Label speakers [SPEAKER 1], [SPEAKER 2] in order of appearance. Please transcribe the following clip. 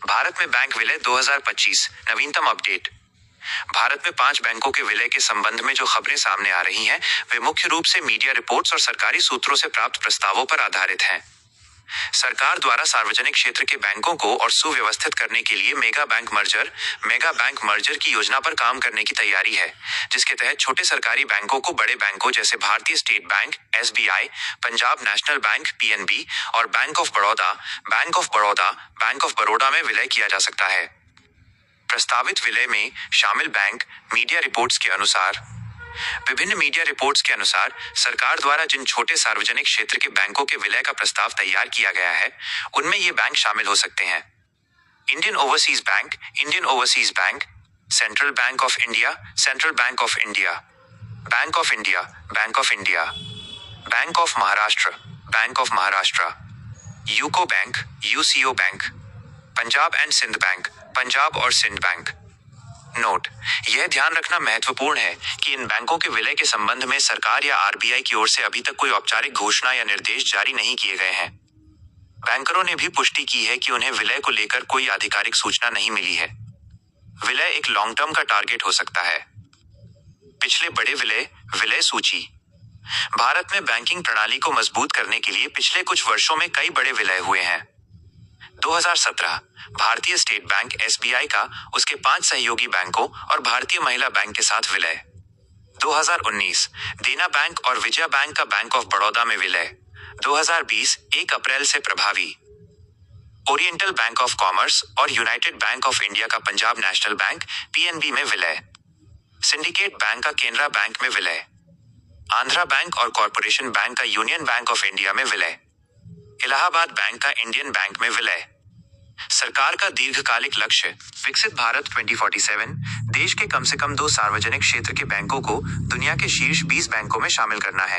[SPEAKER 1] भारत में बैंक विलय 2025 नवीनतम अपडेट। भारत में 5 बैंकों के विलय के संबंध में जो खबरें सामने आ रही हैं, वे मुख्य रूप से मीडिया रिपोर्ट्स और सरकारी सूत्रों से प्राप्त प्रस्तावों पर आधारित हैं। सरकार द्वारा सार्वजनिक क्षेत्र के बैंकों को और सुव्यवस्थित करने के लिए मेगा बैंक मर्जर की योजना पर काम करने की तैयारी है, जिसके तहत छोटे सरकारी बैंकों को बड़े बैंकों जैसे भारतीय state bank (SBI), Punjab national bank (PNB) और बैंक ऑफ बड़ौदा में विलय किया जा सकता है। प्रस्तावित विलय में शामिल बैंक विभिन्न मीडिया रिपोर्ट्स के अनुसार सरकार द्वारा जिन छोटे सार्वजनिक क्षेत्र के बैंकों के विलय का प्रस्ताव तैयार किया गया है, उनमें ये बैंक शामिल हो सकते हैं: Indian Overseas Bank, Central Bank of India, Bank of India, Bank of Maharashtra, UCO Bank, Punjab and Sind Bank, Punjab और सिंध बैंक। नोट: यह ध्यान रखना महत्वपूर्ण है कि इन बैंकों के विलय के संबंध में सरकार या RBI की ओर से अभी तक कोई औपचारिक घोषणा या निर्देश जारी नहीं किए गए हैं। बैंकरों ने भी पुष्टि की है कि उन्हें विलय को लेकर कोई आधिकारिक सूचना नहीं मिली है। विलय एक लॉन्ग टर्म का टारगेट हो सकता है। पिछले बड़े विलय सूची। भारत में बैंकिंग प्रणाली को मजबूत करने के लिए पिछले कुछ वर्षों में कई बड़े विलय हुए हैं। 2017 भारतीय स्टेट बैंक (SBI) का उसके 5 सहयोगी बैंकों और भारतीय महिला बैंक के साथ विलय। 2019 देना बैंक और विजया बैंक का बैंक ऑफ बड़ौदा में विलय। 2020 1 अप्रैल से प्रभावी। ओरिएंटल बैंक ऑफ कॉमर्स और यूनाइटेड बैंक ऑफ इंडिया का पंजाब नेशनल बैंक (PNB) में विलय। सिंडिकेट बैंक का केनरा बैंक में विलय। आंध्रा बैंक और कॉरपोरेशन बैंक का यूनियन बैंक ऑफ इंडिया में विलय। इलाहाबाद बैंक का इंडियन बैंक में विलय। सरकार का दीर्घकालिक लक्ष्य विकसित भारत 2047 देश के कम से कम 2 सार्वजनिक क्षेत्र के बैंकों को दुनिया के शीर्ष 20 बैंकों में शामिल करना है।